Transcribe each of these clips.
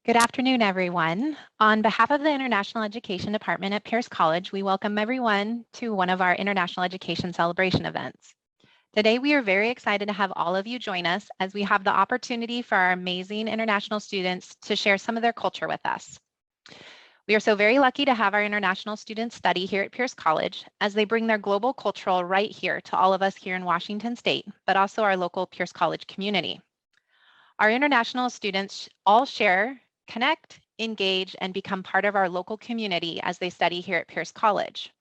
Good afternoon, everyone. On behalf of the International Education Department at Pierce College, we welcome everyone to one of our International Education Celebration events. Today, we are very excited to have all of you join us as we have the opportunity for our amazing international students to share some of their culture with us. We are so very lucky to have our international students study here at Pierce College as they bring their global cultural right here to all of us here in Washington State, but also our local Pierce College community. Our international students all share, connect, engage, and become part of our local community as they study here at Pierce College.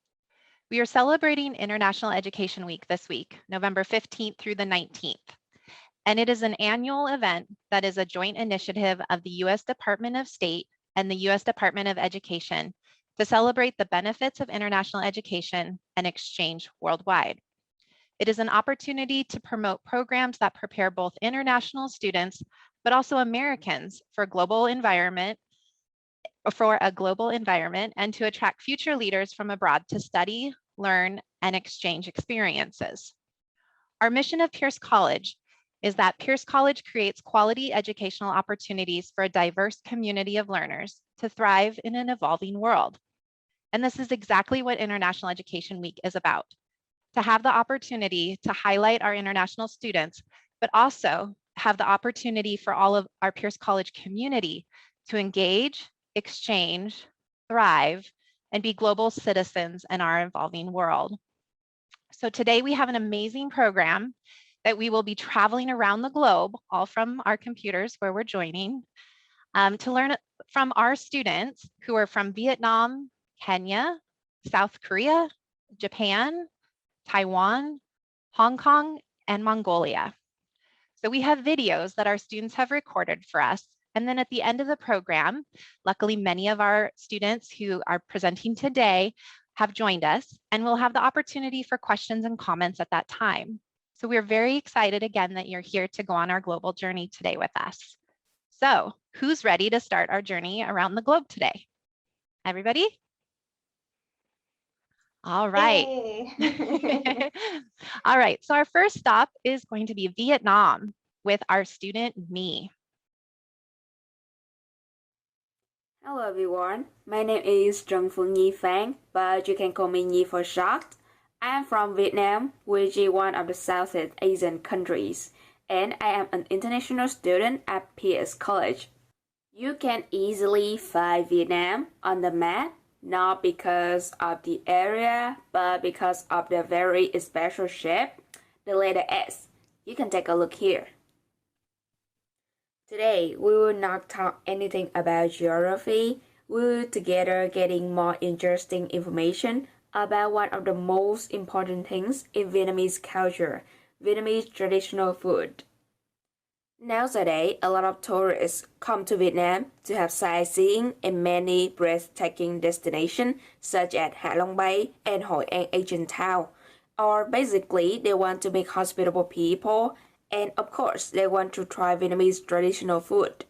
We are celebrating International Education Week this week, November 15th through the 19th. And it is an annual event that is a joint initiative of the U.S. Department of State and the U.S. Department of Education to celebrate the benefits of international education and exchange worldwide. It is an opportunity to promote programs that prepare both international students, but also Americans for a global environment and to attract future leaders from abroad to study, learn, and exchange experiences. Our mission of Pierce College is that Pierce College creates quality educational opportunities for a diverse community of learners to thrive in an evolving world. And this is exactly what International Education Week is about, to have the opportunity to highlight our international students, but also have the opportunity for all of our Pierce College community to engage, exchange, thrive, and be global citizens in our evolving world. So today we have an amazing program that we will be traveling around the globe, all from our computers where we're joining, to learn from our students who are from Vietnam, Kenya, South Korea, Japan, Taiwan, Hong Kong, and Mongolia. So we have videos that our students have recorded for us. And then at the end of the program, luckily many of our students who are presenting today have joined us, and we'll have the opportunity for questions and comments at that time. So we're very excited again that you're here to go on our global journey today with us. So who's ready to start our journey around the globe today? Everybody? All right. All right, so our first stop is going to be Vietnam with our student Me. Hello everyone, my name is Trần Phương Nhi Phang, but you can call me Nhi for short. I am from Vietnam, which is one of the Southeast Asian countries, and I am an international student at Pierce College. You can easily find Vietnam on the map, not because of the area, but because of the very special shape, the letter S. You can take a look here. Today, we will not talk anything about geography. We will together getting more interesting information about one of the most important things in Vietnamese culture, Vietnamese traditional food. Nowadays, a lot of tourists come to Vietnam to have sightseeing in many breathtaking destinations such as Hạ Long Bay and Hội An Asian Town. Or basically, they want to meet hospitable people, and of course, they want to try Vietnamese traditional food.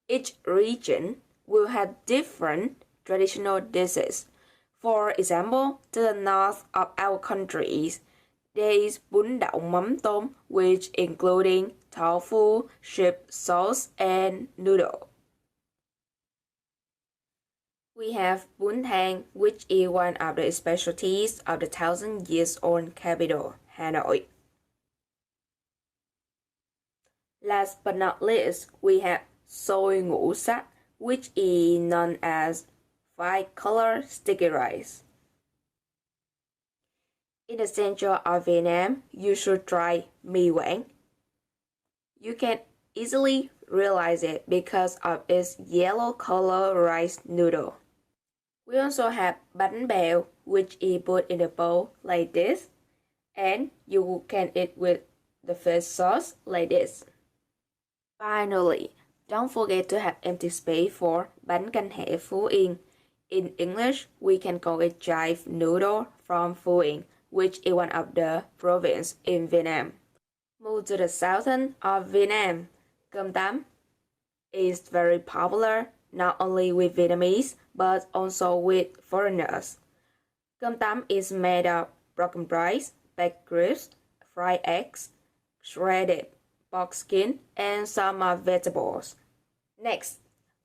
Each region will have different traditional dishes. For example, to the north of our country, there is bún đậu mắm tôm, which including tofu, sheep sauce, and noodle. We have bún thang, which is one of the specialties of the 1,000-years-old capital, Hanoi. Last but not least, we have xôi ngũ sắc, which is known as five-color sticky rice. In the center of Vietnam, you should try mì Quảng. You can easily realize it because of its yellow color rice noodle. We also have bánh bèo, which is put in a bowl like this, and you can eat with the fish sauce like this. Finally, don't forget to have empty space for bánh canh hẹ Phú Yên. In English, we can call it chive noodle from Phú Yên, which is one of the provinces in Vietnam. Move to the southern of Vietnam. Cơm tấm is very popular not only with Vietnamese but also with foreigners. Cơm tấm is made of broken rice, baked ribs, fried eggs, shredded pork skin, and some vegetables. Next,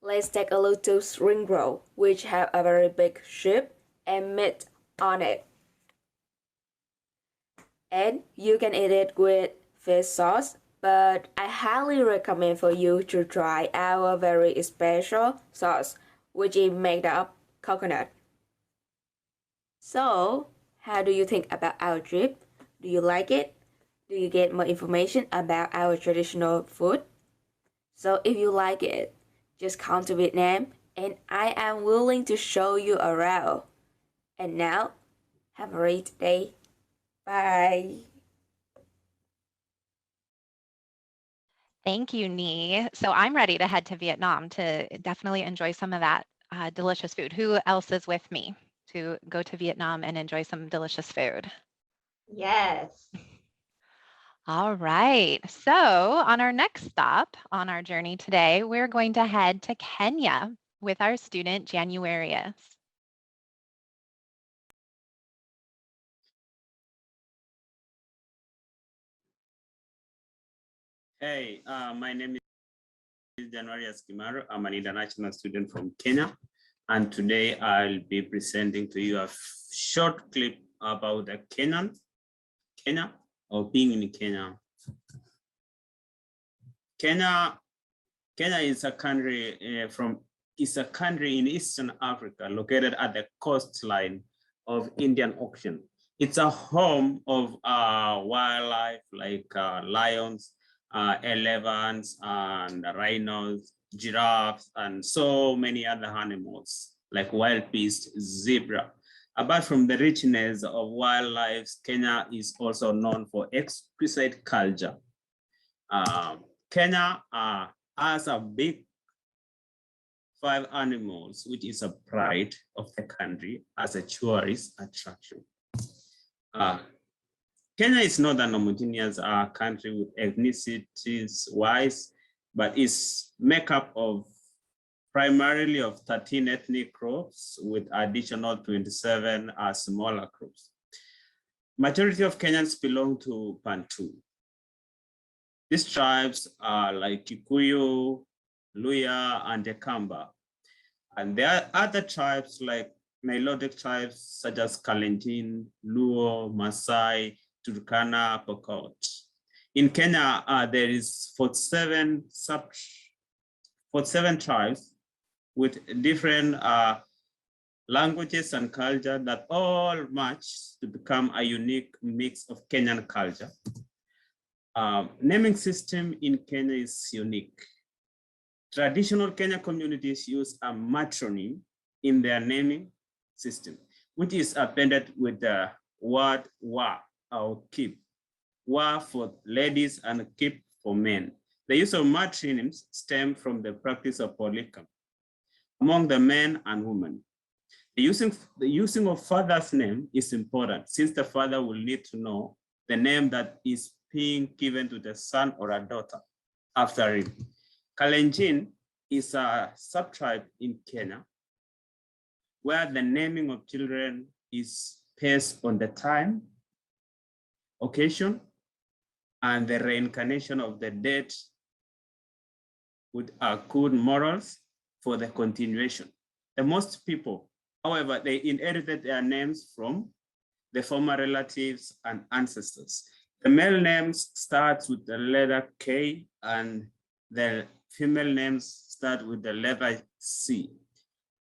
Let's take a look to spring roll, which have a very big shape and meat on it. And you can eat it with fish sauce, but I highly recommend for you to try our very special sauce, which is made of coconut. So, how do you think about our trip? Do you like it? Do you get more information about our traditional food? So if you like it, just come to Vietnam and I am willing to show you around. And now, have a great day. Bye. Thank you, Nhi. So I'm ready to head to Vietnam to definitely enjoy some of that delicious food. Who else is with me to go to Vietnam and enjoy some delicious food? Yes. All right. So on our next stop on our journey today, we're going to head to Kenya with our student Januarius. Hey, my name is January Askimaru. I'm an international student from Kenya. And today I'll be presenting to you a short clip about Kenya, or being in Kenya. Kenya is a country in Eastern Africa, located at the coastline of Indian Ocean. It's a home of wildlife like lions, elephants, and rhinos, giraffes, and so many other animals like wild beasts, zebra. Apart from the richness of wildlife, Kenya is also known for exquisite culture. Kenya has a big 5 animals, which is a pride of the country as a tourist attraction. Kenya is not an homogeneous country with ethnicities wise, but is made up of primarily of 13 ethnic groups with additional 27 smaller groups. Majority of Kenyans belong to Bantu. These tribes are like Kikuyu, Luya, and Dekamba. And there are other tribes like Nilotic tribes such as Kalenjin, Luo, Maasai, Turkana, Pokot. In Kenya, there is 47 tribes with different languages and culture that all match to become a unique mix of Kenyan culture. Naming system in Kenya is unique. Traditional Kenya communities use a matronym in their naming system, which is appended with the word wa or keep. Wa for ladies and keep for men. The use of matronyms stem from the practice of polygamy among the men and women. The using of father's name is important since the father will need to know the name that is being given to the son or a daughter after him. Kalenjin is a subtribe in Kenya where the naming of children is based on the time, occasion, and the reincarnation of the dead with good morals for the continuation. The most people, however, they inherited their names from the former relatives and ancestors. The male names start with the letter K and the female names start with the letter C.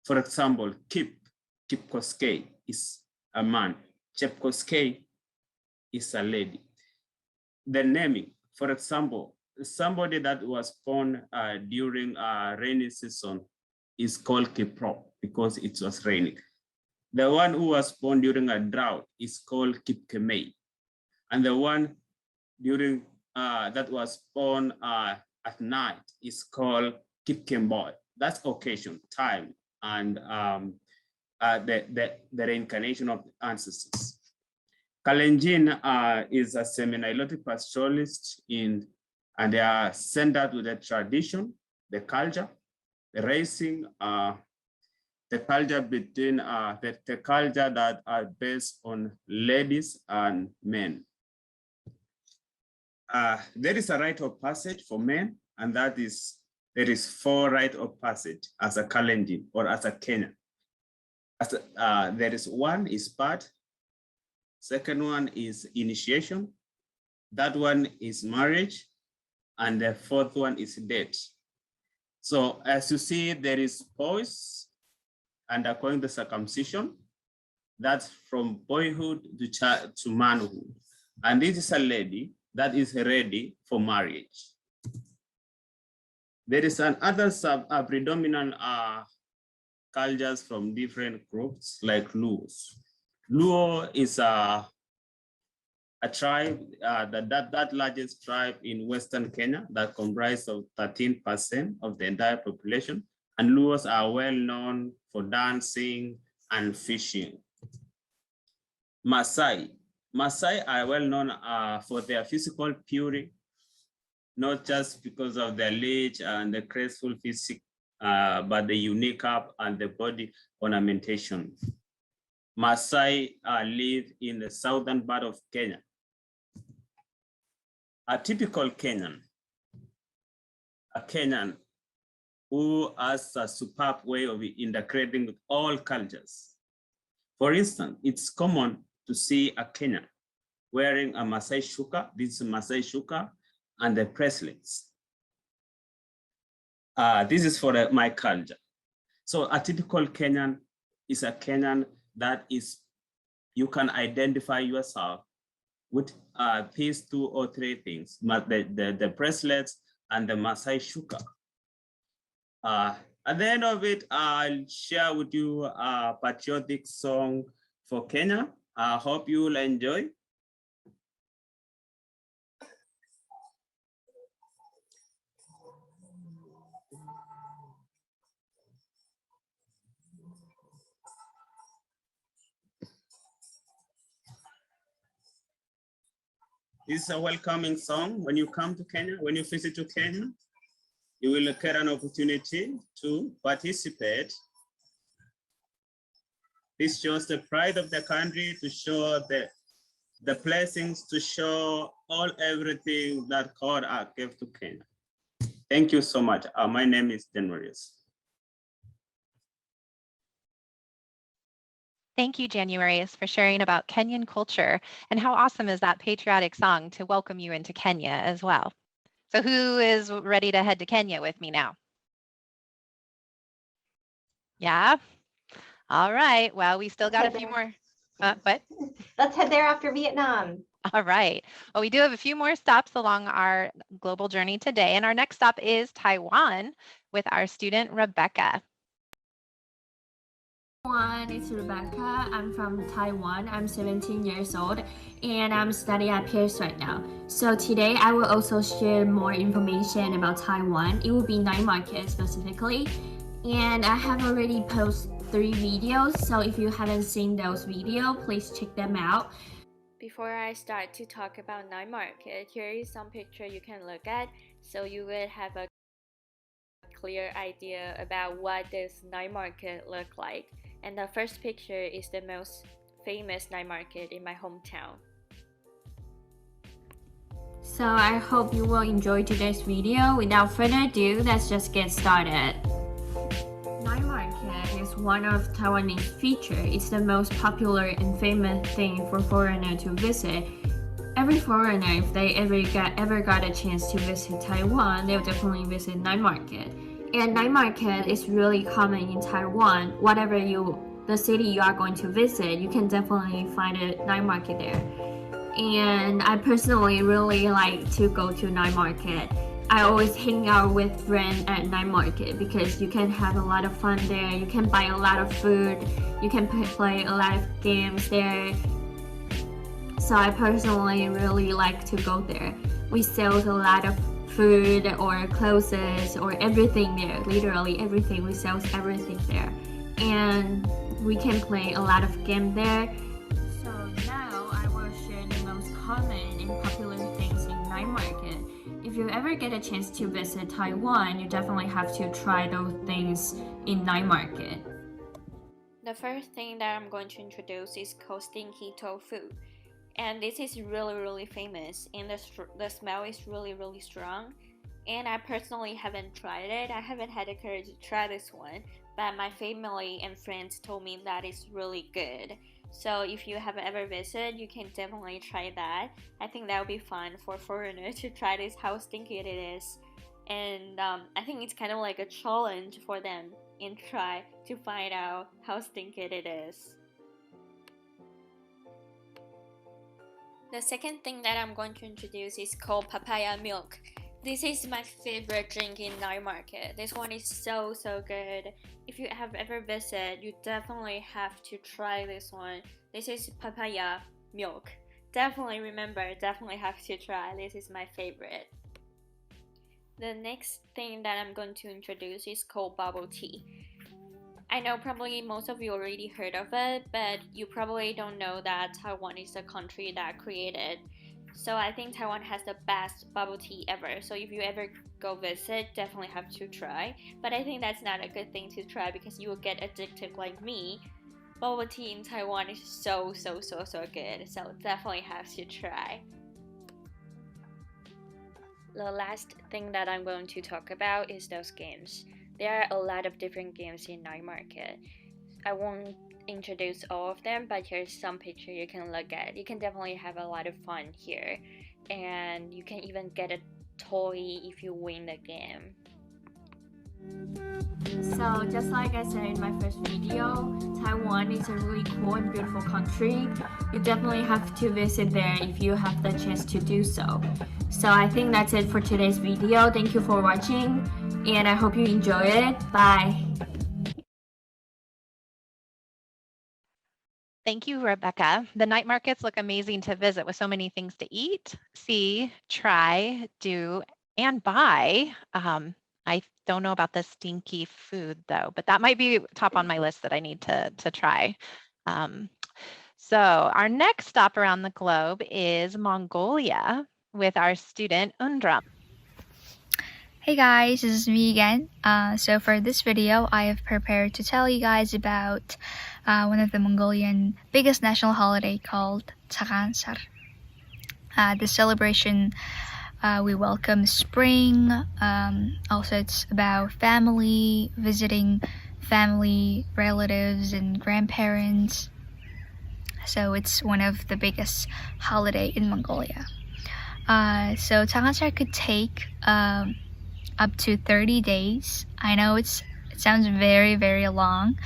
For example, Kipkoskei is a man, Chepkoskei is a lady. The naming, for example, somebody that was born during a rainy season is called Kiprop because it was raining. The one who was born during a drought is called Kipkemei. And the one during that was born at night is called Kipkemboy. That's occasion, time, and the reincarnation of the ancestors. Kalenjin is a semi-Nilotic pastoralist and they are centered with the tradition, the culture, the raising, the culture between the culture that are based on ladies and men. There is a rite of passage for men, and that is there is 4 rites of passage as a Kalenjin or as a Kenyan. There is one is birth, second one is initiation, that one is marriage, and the fourth one is death. So as you see, there is boys undergoing the circumcision. That's from boyhood to manhood. And this is a lady that is ready for marriage. There is another predominant cultures from different groups like Luos. Luo is a tribe, that largest tribe in Western Kenya that comprises of 13% of the entire population. And Luos are well known for dancing and fishing. Maasai are well known for their physical purity, not just because of their lineage and the graceful physique, but the unique up and the body ornamentation. Maasai live in the southern part of Kenya. A typical Kenyan, a Kenyan who has a superb way of integrating with all cultures. For instance, it's common to see a Kenyan wearing a Maasai shuka, this is Maasai shuka, and the bracelets. This is for my culture. So a typical Kenyan is a Kenyan that is, you can identify yourself with these 2 or 3 things, the bracelets and the Maasai shuka. At the end of it, I'll share with you a patriotic song for Kenya. I hope you will enjoy. This is a welcoming song. When you come to Kenya, when you visit to Kenya, you will get an opportunity to participate. This shows the pride of the country, to show the blessings, to show everything that God gave to Kenya. Thank you so much. My name is Januarius. Thank you, Januarius, for sharing about Kenyan culture, and how awesome is that patriotic song to welcome you into Kenya as well. So who is ready to head to Kenya with me now? Yeah? All right. Well, we still got a few more. What? Let's head there after Vietnam. All right. Well, we do have a few more stops along our global journey today. And our next stop is Taiwan with our student, Rebecca. Everyone, it's Rebecca. I'm from Taiwan. I'm 17 years old and I'm studying at Pierce right now. So today I will also share more information about Taiwan. It will be night market specifically. And I have already posted 3 videos. So if you haven't seen those videos, please check them out. Before I start to talk about night market, here is some picture you can look at so you will have a clear idea about what this night market look like. And the first picture is the most famous night market in my hometown. So I hope you will enjoy today's video. Without further ado, let's just get started. Night market is one of Taiwanese feature. It's the most popular and famous thing for foreigners to visit. Every foreigner, if they ever got a chance to visit Taiwan, they'll definitely visit night market. And night market is really common in Taiwan. Whatever the city you are going to visit, you can definitely find a night market there. And I personally really like to go to night market. I always hang out with friends at night market because you can have a lot of fun there. You can buy a lot of food. You can play a lot of games there. So I personally really like to go there. We sell a lot of food or clothes or everything there, literally everything. We sell everything there, and we can play a lot of games there. So now I will share the most common and popular things in night market. If you ever get a chance to visit Taiwan, you definitely have to try those things in night market. The first thing that I'm going to introduce is called stinky tofu. And this is really famous, and the smell is really strong. and I personally haven't tried it. I haven't had the courage to try this one, but my family and friends told me that it's really good. So if you have ever visited, you can definitely try that. I think that would be fun for foreigners to try this, how stinky it is. And I think it's kind of like a challenge for them and try to find out how stinky it is. The second thing that I'm going to introduce is called papaya milk. This is my favorite drink in night market. This one is so good. If you have ever visited, you definitely have to try this one. This is papaya milk. Definitely remember, definitely have to try. This is my favorite. The next thing that I'm going to introduce is called bubble tea. I know probably most of you already heard of it, but you probably don't know that Taiwan is the country that created. So I think Taiwan has the best bubble tea ever. So if you ever go visit, definitely have to try. But I think that's not a good thing to try because you will get addicted like me. Bubble tea in Taiwan is so good. So definitely have to try. The last thing that I'm going to talk about is those games. There are a lot of different games in night market. I won't introduce all of them, but here's some picture you can look at. You can definitely have a lot of fun here, and you can even get a toy if you win the game. So just like I said in my first video, Taiwan is a really cool and beautiful country. You definitely have to visit there if you have the chance to do so. So I think that's it for today's video. Thank you for watching, and I hope you enjoy it. Bye! Thank you, Rebecca. The night markets look amazing to visit with so many things to eat, see, try, do, and buy. I don't know about the stinky food though, but that might be top on my list that I need to try. So our next stop around the globe is Mongolia with our student Undram. Hey guys, this is me again. So for this video, I have prepared to tell you guys about one of the Mongolian biggest national holiday called Tsagaan-sar. The celebration, we welcome spring. Also, it's about family, visiting family, relatives, and grandparents. So it's one of the biggest holiday in Mongolia. So Tsagaan-sar could take up to 30 days. I know it sounds very long,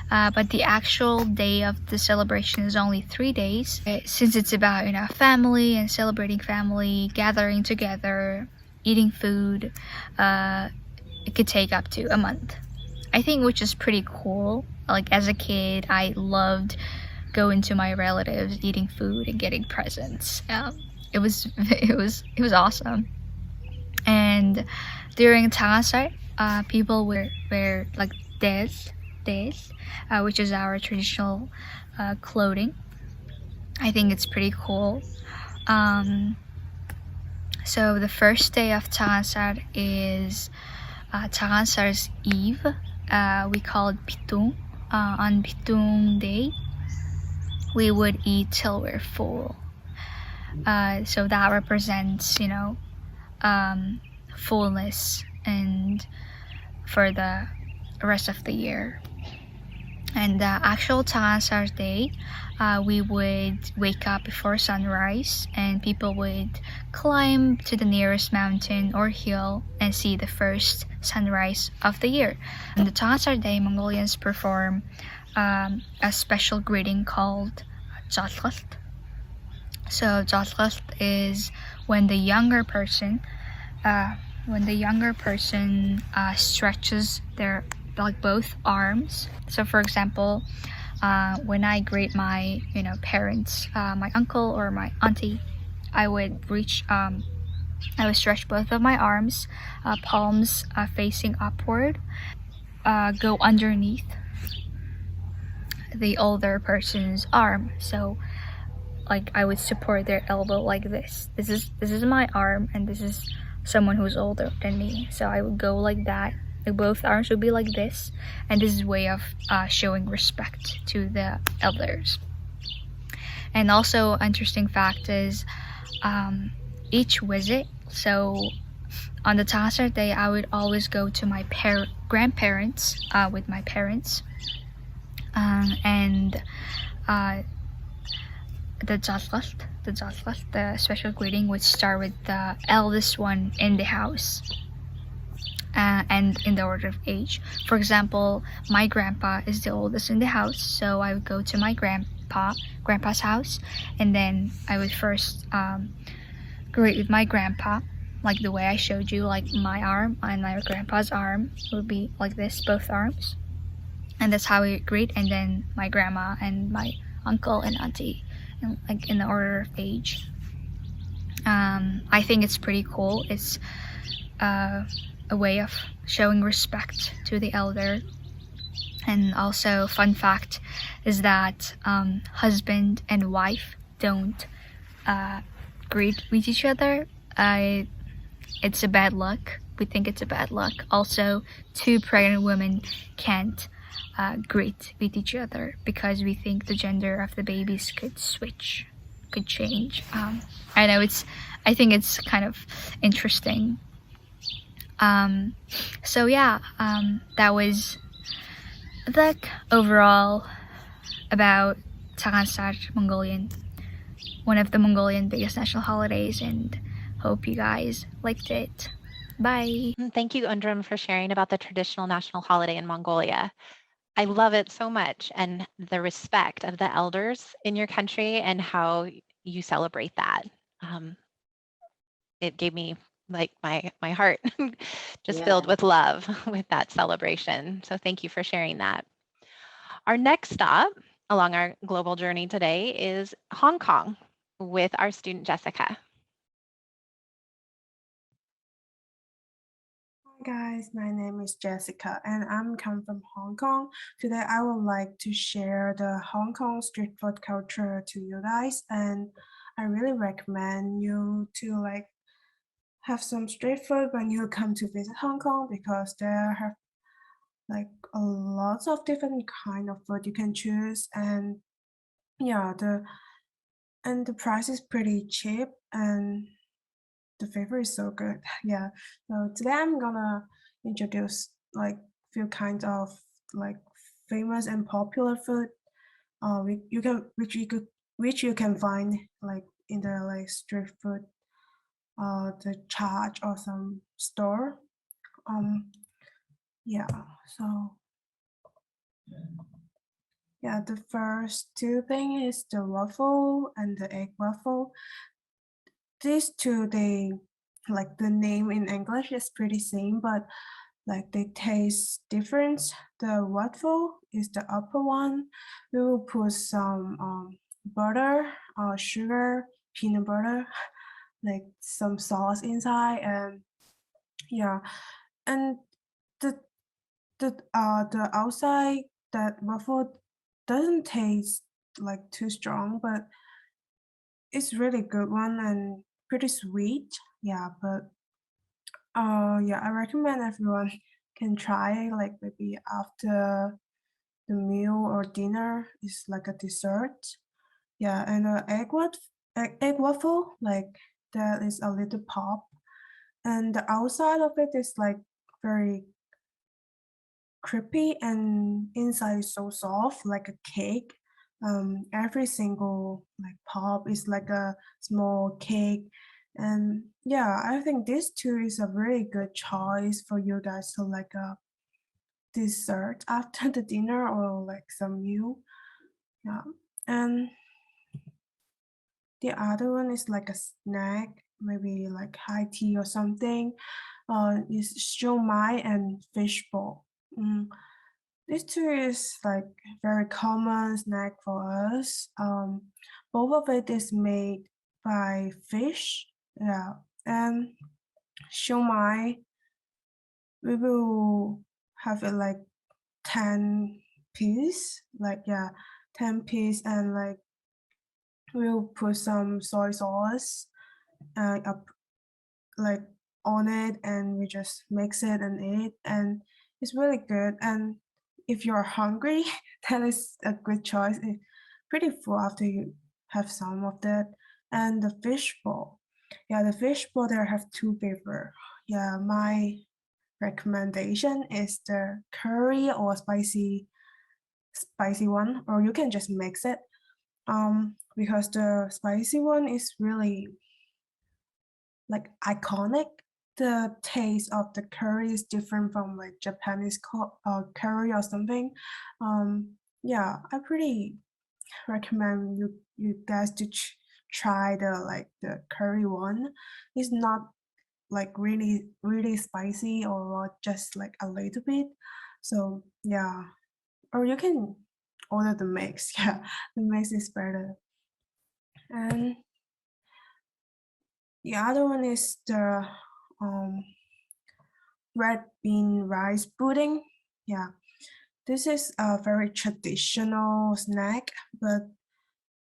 but the actual day of the celebration is only 3 days. Since it's about family and celebrating family, gathering together, eating food, it could take up to a month. I think, which is pretty cool. Like as a kid, I loved going to my relatives, eating food and getting presents. It was awesome. And during Tsagaan-sar, people wear like this, which is our traditional clothing. I think it's pretty cool. So the first day of Tsagaan-sar is Tsagaan-sar's Eve. We call it Pitung. On Pitung Day, we would eat till we're full. So that represents, fullness and for the rest of the year. And the actual Tsagaan-sar day, we would wake up before sunrise and people would climb to the nearest mountain or hill and see the first sunrise of the year. On the Tsagaan-sar day, Mongolians perform a special greeting called Bachelor. So Bachelor is when the younger person stretches their both arms. So for example, when I greet my parents, my uncle or my auntie, I would stretch both of my arms, palms facing upward, go underneath the older person's arm. So like I would support their elbow like this. This is my arm and this is someone who's older than me. So I would go like that. Like both arms would be like this, and this is a way of showing respect to the elders. And also, interesting fact is each visit. So on the Taser day, I would always go to my grandparents with my parents, and the the special greeting would start with the eldest one in the house, and in the order of age. For example, my grandpa is the oldest in the house, so I would go to my grandpa's house, and then I would first greet with my grandpa, like the way I showed you, like my arm and my grandpa's arm would be like this, both arms, and that's how we greet. And then my grandma and my uncle and auntie, like in the order of age. I think it's pretty cool. It's a way of showing respect to the elder. And also, fun fact is that husband and wife don't greet with each other. It's a bad luck. We think it's a bad luck. Also, two pregnant women can't greet with each other because we think the gender of the babies could change. I know I think it's kind of interesting. So yeah, that was like overall about Takansar Mongolian, one of the Mongolian biggest national holidays, and hope you guys liked it. Bye. Thank you, Undram, for sharing about the traditional national holiday in Mongolia. I love it so much, and the respect of the elders in your country and how you celebrate that. It gave me like my heart just filled with love with that celebration. So thank you for sharing that. Our next stop along our global journey today is Hong Kong with our student Jessica. Hi guys, my name is Jessica and I'm come from Hong Kong. Today I would like to share the Hong Kong street food culture to you guys, and I really recommend you to like have some street food when you come to visit Hong Kong, because there have like a lots of different kind of food you can choose, and yeah, the price is pretty cheap and the flavor is so good. Yeah. So today I'm gonna introduce like few kinds of like famous and popular food which you can find like in the like street food the charge or some store. Yeah, so yeah, the first two thing is the waffle and the egg waffle. These two, they like the name in English is pretty same, but like they taste different. The waffle is the upper one. We will put some butter, sugar, peanut butter, like some sauce inside, and yeah, and the the outside that waffle doesn't taste like too strong, but it's really good one and pretty sweet. Yeah, but yeah, I recommend everyone can try like maybe after the meal or dinner is like a dessert. Yeah, and egg waffle, like that is a little pop, and the outside of it is like very crispy and inside is so soft like a cake. Every single like pop is like a small cake, and yeah, I think this two is a very good choice for you guys to like a dessert after the dinner or like some meal. Yeah, and the other one is like a snack, maybe like high tea or something. Is shumai and fishbowl. This two is like very common snack for us. Both of it is made by fish. Yeah, and shumai, we will have it like 10 piece, like yeah, 10 piece, and like we'll put some soy sauce up like on it, and we just mix it and eat, and it's really good. And if you're hungry, that is a good choice. It's pretty full after you have some of that. And the fish bowl, yeah, the fish bowl there have two flavor. yeah, my recommendation is the curry or spicy one, or you can just mix it. Because the spicy one is really like iconic. The taste of the curry is different from like Japanese curry or something. Yeah, I pretty recommend you guys to try the curry one. It's not like really spicy or just like a little bit. So yeah, or you can order the mix. Yeah, the mix is better. And the other one is the um red bean rice pudding. Yeah, this is a very traditional snack, but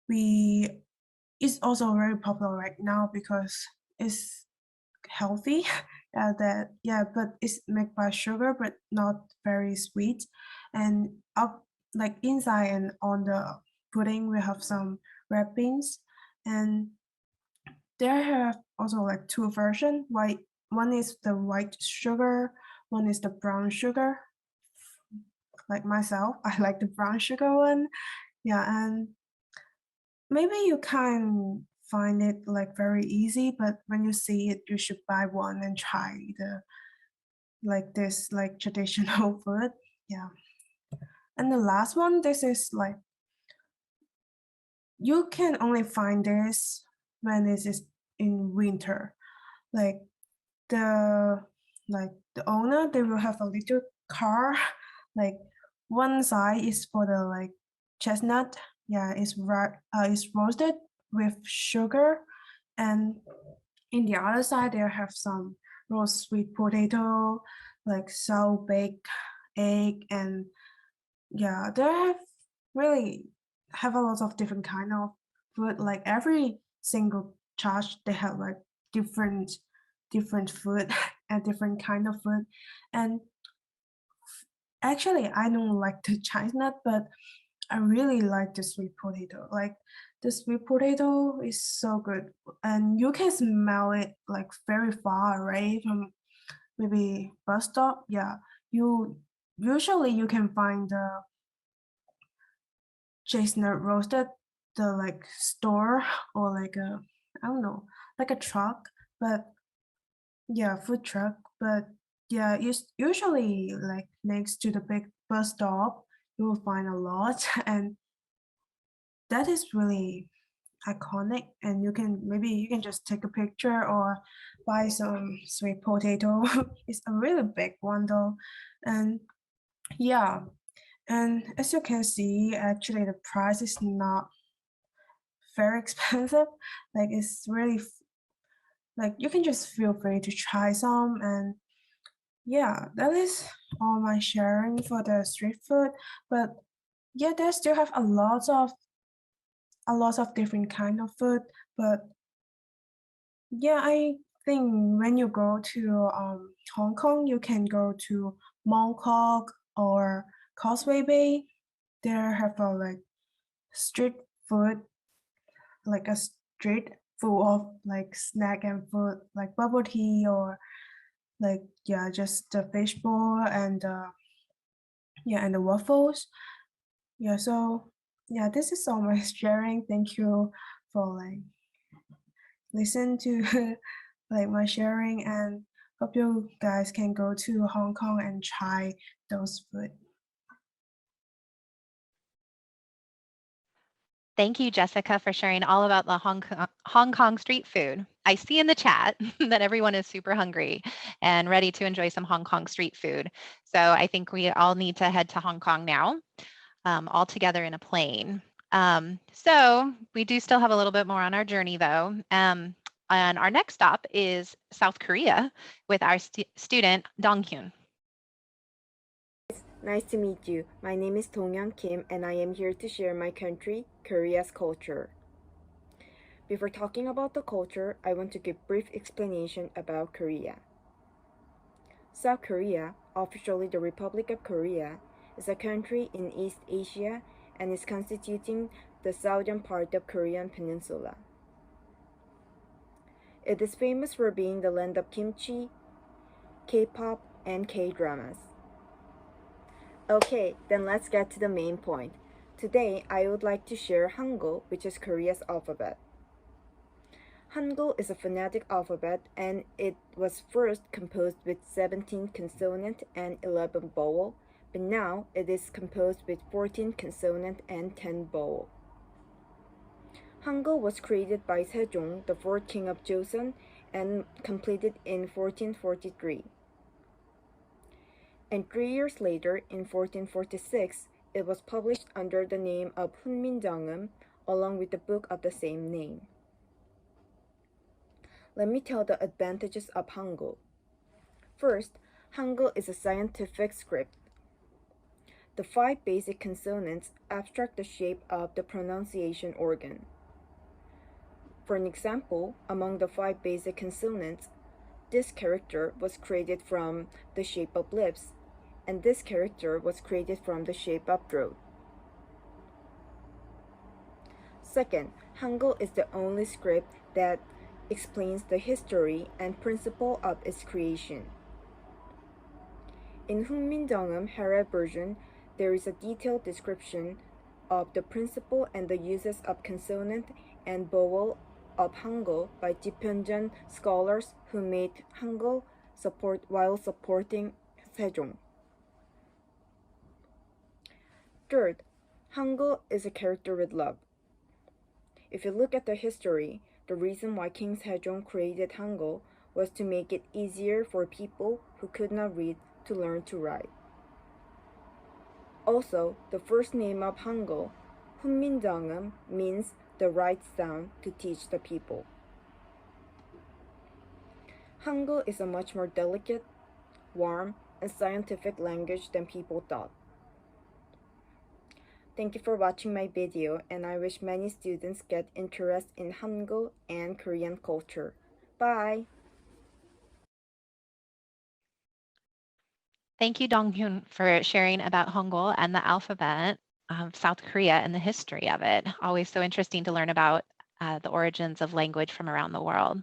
we it's also very popular right now because it's healthy. But it's made by sugar, but not very sweet. And up like inside and on the pudding, we have some red beans, and there have also like two versions. White one is the white sugar, one is the brown sugar. Like myself, I like the brown sugar one. Yeah, and maybe you can find it like very easy, but when you see it, you should buy one and try the like this like traditional food. Yeah. And the last one, this is like you can only find this when it is in winter. Like the the owner, they will have a little car, like one side is for the like chestnut, yeah, it's roasted with sugar, and in the other side they have some roast sweet potato, like sour baked egg, and yeah, they really have a lot of different kind of food. Like every single charge, they have like different food and different kind of food. And actually, I don't like the chestnut, but I really like the sweet potato. Like the sweet potato is so good, and you can smell it like very far away from maybe bus stop. Yeah, you usually you can find the chestnut roasted the like store or like a I don't know like a truck, but yeah, food truck. But yeah, it's usually like next to the big bus stop. You will find a lot, and that is really iconic. And you can just take a picture or buy some sweet potato. It's a really big one though, and yeah. And as you can see, actually the price is not very expensive. Like it's really like you can just feel free to try some. And yeah, that is all my sharing for the street food. But yeah, they still have a lot of different kind of food. But yeah, I think when you go to Hong Kong, you can go to Mongkok or Causeway Bay. There have a like street food, like a street full of like snack and food, like bubble tea or like yeah, just the fishbowl and yeah, and the waffles. Yeah, so yeah, this is all my sharing. Thank you for like listen to like my sharing, and hope you guys can go to Hong Kong and try those food. Thank you, Jessica, for sharing all about the Hong Kong street food. I see in the chat that everyone is super hungry and ready to enjoy some Hong Kong street food. So I think we all need to head to Hong Kong now, all together in a plane. So we do still have a little bit more on our journey though. And our next stop is South Korea with our student Donghyun. Nice to meet you. My name is Donghyun Kim and I am here to share my country, Korea's culture. Before talking about the culture, I want to give brief explanation about Korea. South Korea, officially the Republic of Korea, is a country in East Asia and is constituting the southern part of Korean peninsula. It is famous for being the land of kimchi, K-pop, and K-dramas. Okay, then let's get to the main point. Today, I would like to share Hangul, which is Korea's alphabet. Hangul is a phonetic alphabet, and it was first composed with 17 consonant and 11 vowel, but now it is composed with 14 consonant and 10 vowel. Hangul was created by Sejong, the fourth king of Joseon, and completed in 1443. And 3 years later, in 1446, it was published under the name of Hunminjeongeum, along with the book of the same name. Let me tell the advantages of Hangul. First, Hangul is a scientific script. The 5 basic consonants abstract the shape of the pronunciation organ. For an example, among the 5 basic consonants, this character was created from the shape of lips, and this character was created from the shape of throat. Second, Hangul is the only script that explains the history and principle of its creation. In Hunminjeongeum Herald version, there is a detailed description of the principle and the uses of consonant and vowel of Hangul by Jipyeonjeon scholars who made Hangul while supporting Sejong. Third, Hangul is a character with love. If you look at the history, the reason why King Sejong created Hangul was to make it easier for people who could not read to learn to write. Also, the first name of Hangul, Hunminjeongeum, means the right sound to teach the people. Hangul is a much more delicate, warm, and scientific language than people thought. Thank you for watching my video, and I wish many students get interest in Hangul and Korean culture. Bye! Thank you, Donghyun, for sharing about Hangul and the alphabet of South Korea and the history of it. Always so interesting to learn about the origins of language from around the world.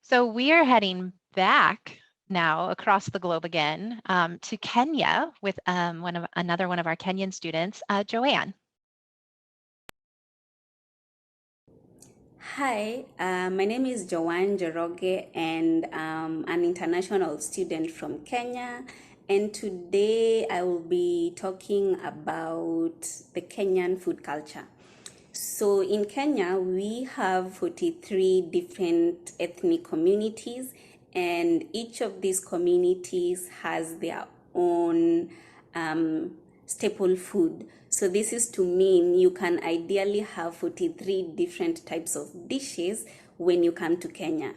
So we are heading back now across the globe again to Kenya with another one of our Kenyan students, Joanne. Hi, my name is Joanne Joroge, and I'm an international student from Kenya. And today I will be talking about the Kenyan food culture. So in Kenya, we have 43 different ethnic communities, and each of these communities has their own staple food. So this is to mean you can ideally have 43 different types of dishes when you come to Kenya.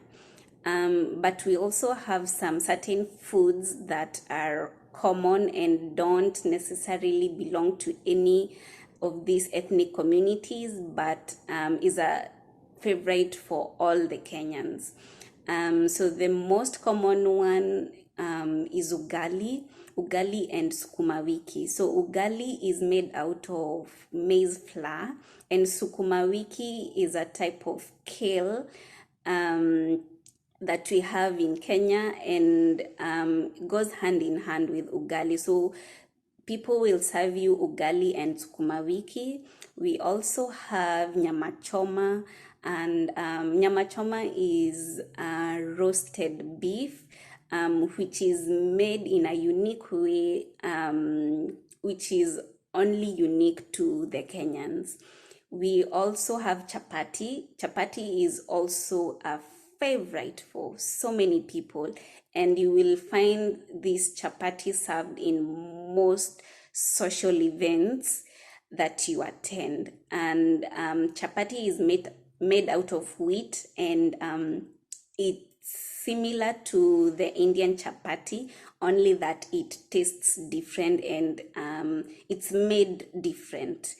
But we also have some certain foods that are common and don't necessarily belong to any of these ethnic communities, but is a favorite for all the Kenyans. So the most common one is ugali and sukuma wiki. So ugali is made out of maize flour, and sukuma wiki is a type of kale that we have in Kenya, and goes hand in hand with ugali. So people will serve you ugali and sukuma wiki. We also have nyama choma, and nyama choma is roasted beef, which is made in a unique way, which is only unique to the Kenyans. We also have chapati. Chapati is also a favorite for so many people, and you will find this chapati served in most social events that you attend. And chapati is made out of wheat, and it's similar to the Indian chapati, only that it tastes different, and it's made different.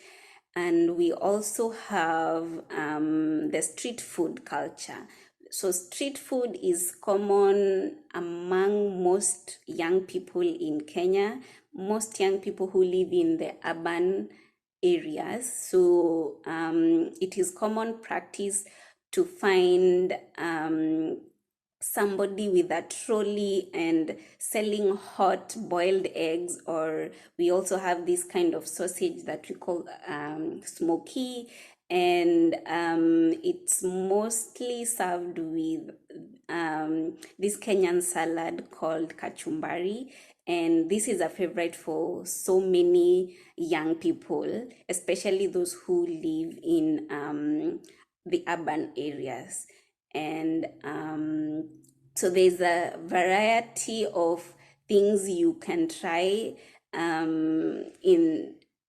And we also have the street food culture. So street food is common among most young people in Kenya, most young people who live in the urban areas. So it is common practice to find somebody with a trolley and selling hot boiled eggs, or we also have this kind of sausage that we call smoky, and it's mostly served with this Kenyan salad called kachumbari. And this is a favorite for so many young people, especially those who live in the urban areas. And so there's a variety of things you can try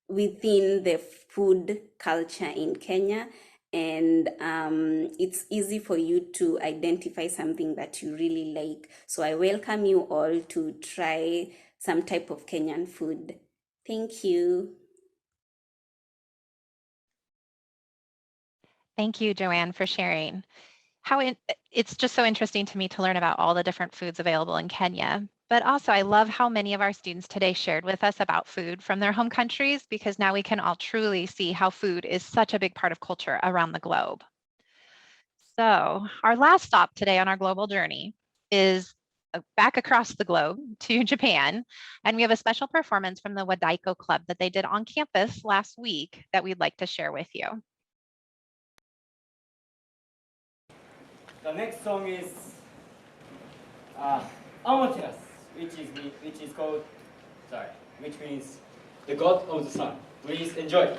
within the food culture in Kenya. And it's easy for you to identify something that you really like. So I welcome you all to try some type of Kenyan food. Thank you. Thank you, Joanne, for sharing. It's just so interesting to me to learn about all the different foods available in Kenya. But also, I love how many of our students today shared with us about food from their home countries, because now we can all truly see how food is such a big part of culture around the globe. So our last stop today on our global journey is back across the globe to Japan. And we have a special performance from the Wadaiko Club that they did on campus last week that we'd like to share with you. The next song is Amaterasu, which means the god of the sun. Please enjoy.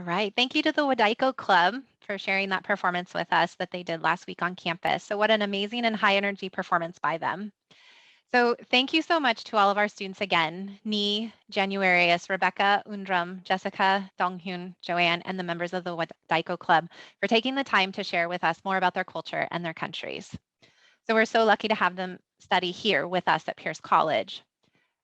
All right. Thank you to the Wadaiko Club for sharing that performance with us that they did last week on campus. So what an amazing and high energy performance by them. So thank you so much to all of our students again, Ni, Januarius, Rebecca, Undram, Jessica, Donghyun, Joanne, and the members of the Wadaiko Club for taking the time to share with us more about their culture and their countries. So we're so lucky to have them study here with us at Pierce College.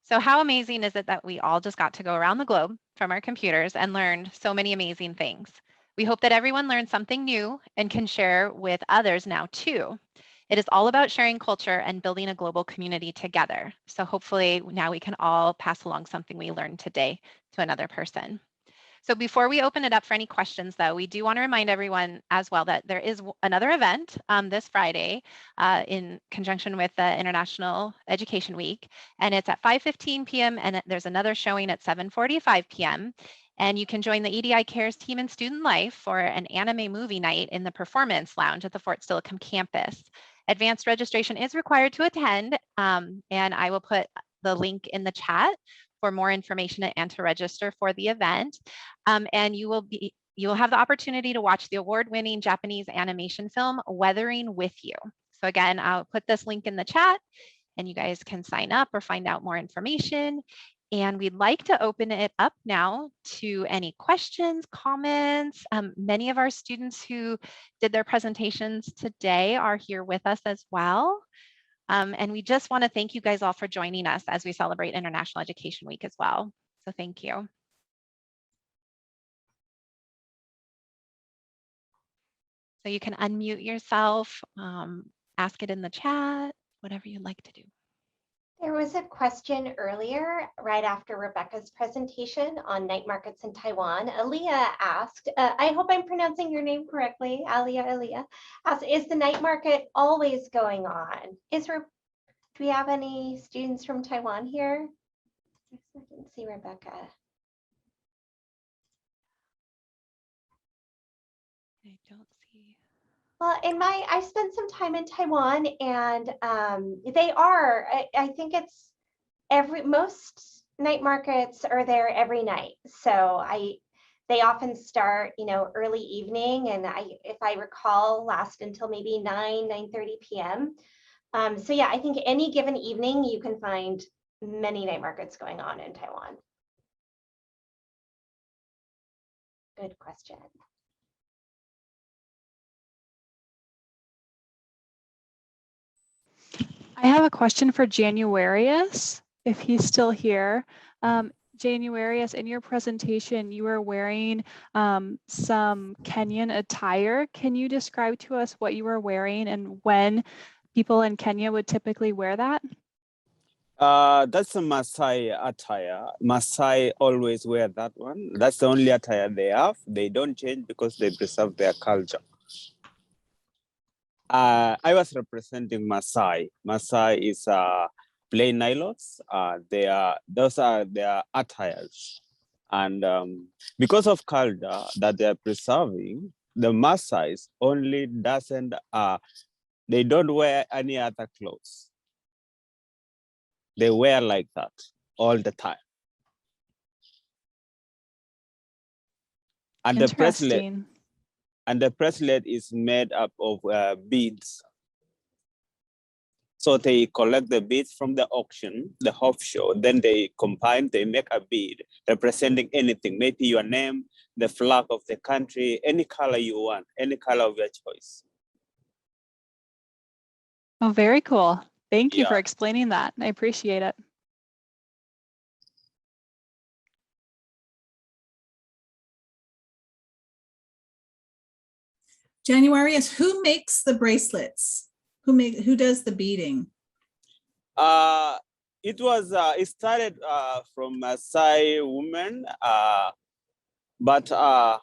So how amazing is it that we all just got to go around the globe from our computers and learn so many amazing things? We hope that everyone learned something new and can share with others now too. It is all about sharing culture and building a global community together. So hopefully now we can all pass along something we learned today to another person. So before we open it up for any questions, though, we do want to remind everyone as well that there is another event this Friday in conjunction with the International Education Week, and it's at 5:15 p.m. and there's another showing at 7:45 p.m. And you can join the EDI Cares team in Student Life for an anime movie night in the Performance Lounge at the Fort Steilacoom campus. Advanced registration is required to attend, and I will put the link in the chat for more information and to register for the event. And you will have the opportunity to watch the award-winning Japanese animation film, Weathering with You. So again, I'll put this link in the chat and you guys can sign up or find out more information. And we'd like to open it up now to any questions, comments. Many of our students who did their presentations today are here with us as well. And we just want to thank you guys all for joining us as we celebrate International Education Week as well. So thank you. So you can unmute yourself, ask it in the chat, whatever you'd like to do. There was a question earlier, right after Rebecca's presentation on night markets in Taiwan. Aaliyah asked, I hope I'm pronouncing your name correctly, Aaliyah asked, is the night market always going on? Do we have any students from Taiwan here? I didn't see Rebecca. I don't see. Well, I spent some time in Taiwan, and they are. I think it's most night markets are there every night. So they often start, early evening, and if I recall, last until maybe 9:30 p.m. So yeah, I think any given evening you can find many night markets going on in Taiwan. Good question. I have a question for Januarius, if he's still here. Januarius, in your presentation, you were wearing some Kenyan attire. Can you describe to us what you were wearing and when people in Kenya would typically wear that? That's a Maasai attire. Maasai always wear that one. That's the only attire they have. They don't change because they preserve their culture. I was representing Maasai. Maasai is plain nylons. Those are their attires. And because of culture that they're preserving, the Maasai only they don't wear any other clothes. They wear like that all the time. And the bracelet is made up of beads. So they collect the beads from the auction, the offshore, then they combine, they make a bead representing anything, maybe your name, the flag of the country, any color you want, any color of your choice. Oh, very cool. Thank you for explaining that. I appreciate it. Januarius, who makes the bracelets? Who does the beading? It started from Maasai women, but I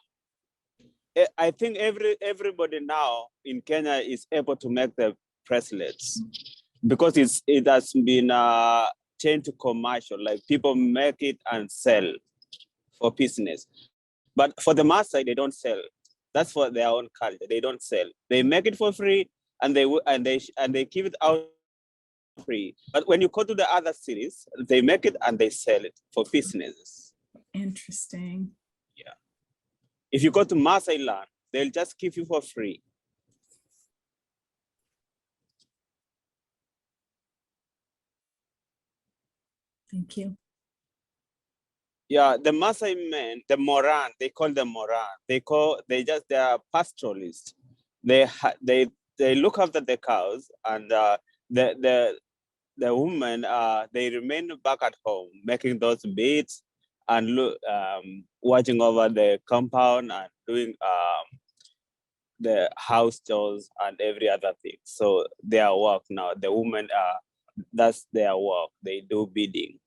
think everybody now in Kenya is able to make the bracelets because it has been changed to commercial. Like people make it and sell for business, but for the Maasai they don't sell. That's for their own culture. They don't sell. They make it for free and they give it out free. But when you go to the other cities, they make it and they sell it for businesses. Interesting. Yeah. If you go to Maasai land, they'll just give you for free. Thank you. Yeah, the Maasai men, the Moran, they call them Moran. They are pastoralists. They look after the cows, and the women they remain back at home making those beads and watching over the compound and doing the house chores and every other thing. So their work now, the women that's their work. They do beading.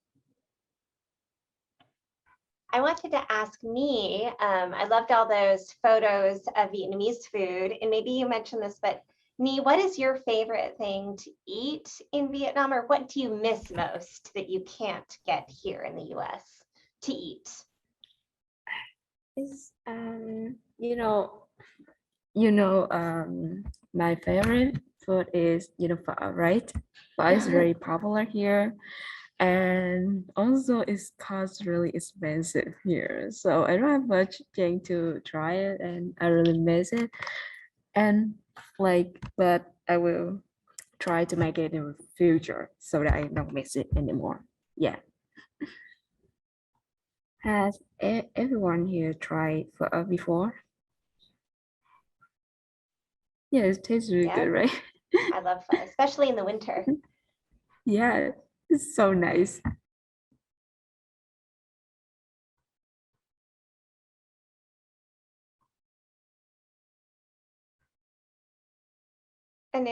I wanted to ask me, I loved all those photos of Vietnamese food, and maybe you mentioned this, but me, what is your favorite thing to eat in Vietnam, or what do you miss most that you can't get here in the US to eat? It's my favorite food is pho, right? Pho is very popular here, and also it's cost really expensive here, so I don't have much chance to try it, and I really miss it. And but I will try to make it in the future so that I don't miss it anymore. Yeah. Has everyone here tried pho before? Yeah, it tastes really good, right? I love pho, especially in the winter. Yeah, it's so nice. And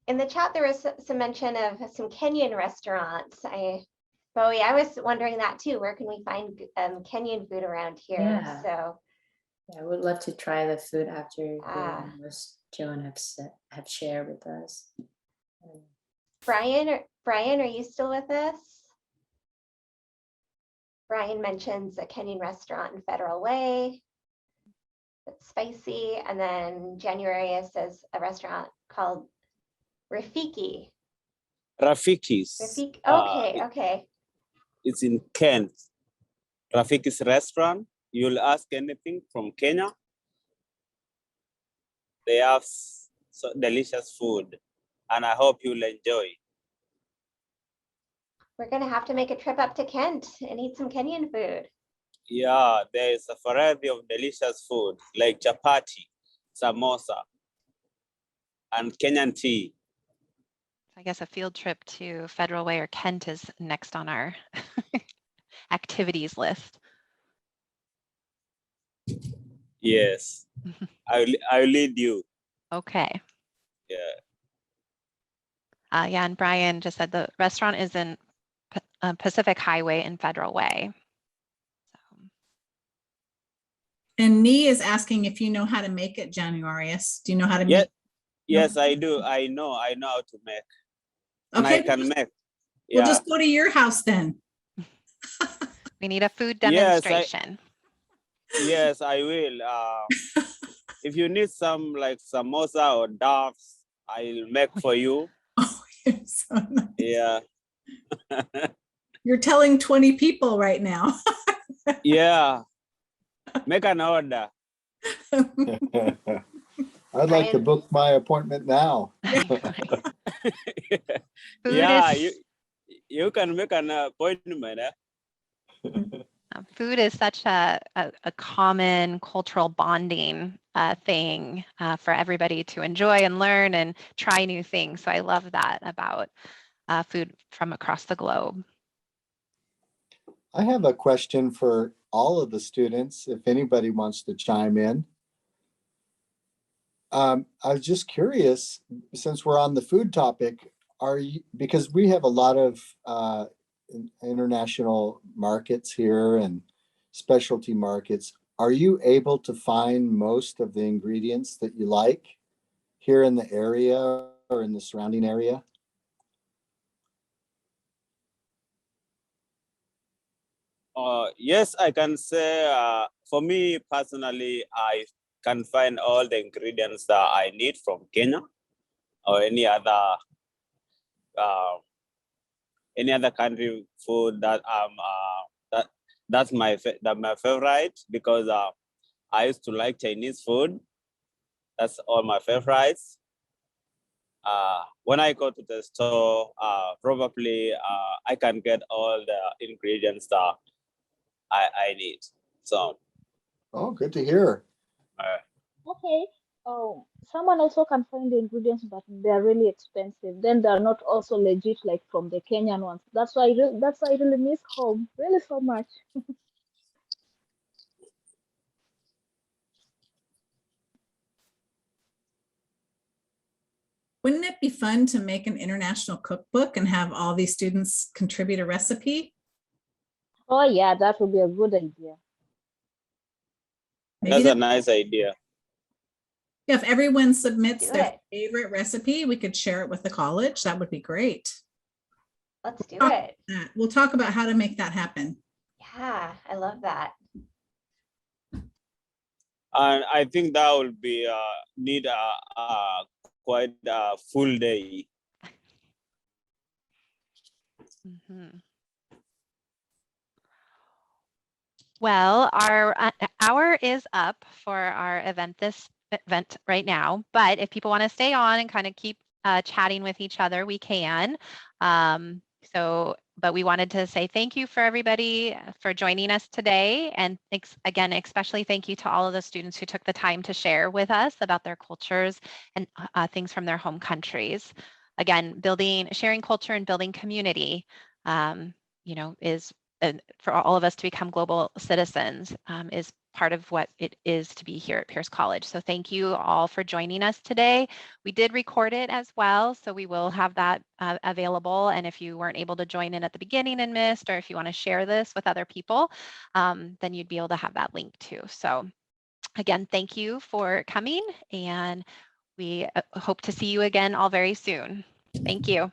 in the chat, there was some mention of some Kenyan restaurants. Bowie, I was wondering that too. Where can we find Kenyan food around here? Yeah. So Yeah, I would love to try the food after hearing what Joan have shared with us. Brian, are you still with us? Brian mentions a Kenyan restaurant in Federal Way. It's spicy. And then January says a restaurant called Rafiki. Rafiki's. Okay, okay. It's in Kent. Rafiki's restaurant. You'll ask anything from Kenya. They have so delicious food, and I hope you'll enjoy. We're gonna have to make a trip up to Kent and eat some Kenyan food. Yeah, there is a variety of delicious food like chapati, samosa, and Kenyan tea. I guess a field trip to Federal Way or Kent is next on our activities list. Yes, I'll lead you. Okay. Yeah. Yeah, and Brian just said the restaurant is in Pacific Highway in Federal Way. And Nee is asking if you know how to make it, Januarius. Do you know how to make? Yes, I do. I know how to make. And Okay. I can make. We'll Yeah. just go to your house then. We need a food demonstration. Yes, I will. If you need some like samosa or doves, I'll make for you. Oh, you're so nice. Yeah. You're telling 20 people right now. Yeah. Make an order. I'd like to book my appointment now. Yeah, you can make an appointment. Food is such a common cultural bonding thing for everybody to enjoy and learn and try new things. So I love that about food from across the globe. I have a question for all of the students, if anybody wants to chime in. I was just curious, since we're on the food topic, because we have a lot of international markets here and specialty markets, are you able to find most of the ingredients that you like here in the area or in the surrounding area? Yes, I can say for me personally, I can find all the ingredients that I need from Kenya or any other country food that that's my favorite, because I used to like Chinese food. That's all my favorites. When I go to the store, probably I can get all the ingredients that I need. So. Oh, good to hear. Okay. Oh, someone also can find the ingredients, but they're really expensive. Then they're not also legit like from the Kenyan ones. That's why I really miss home, really so much. Wouldn't it be fun to make an international cookbook and have all these students contribute a recipe? Oh yeah, that would be a good idea. That's a nice idea. Yeah, if everyone submits Do their it. favorite recipe, we could share it with the college. That would be great. Let's do it. We'll talk about how to make that happen. Yeah, I love that. And I think that will be need quite a full day. Mhm. Well, our hour is up for our event right now, but if people want to stay on and kind of keep chatting with each other, we can. But we wanted to say thank you for everybody for joining us today. And again, especially thank you to all of the students who took the time to share with us about their cultures and things from their home countries. Again, sharing culture and building community, is for all of us to become global citizens is part of what it is to be here at Pierce College. So thank you all for joining us today. We did record it as well, so we will have that available. And if you weren't able to join in at the beginning and missed, or if you want to share this with other people, then you'd be able to have that link too. So again, thank you for coming, and we hope to see you again all very soon. Thank you.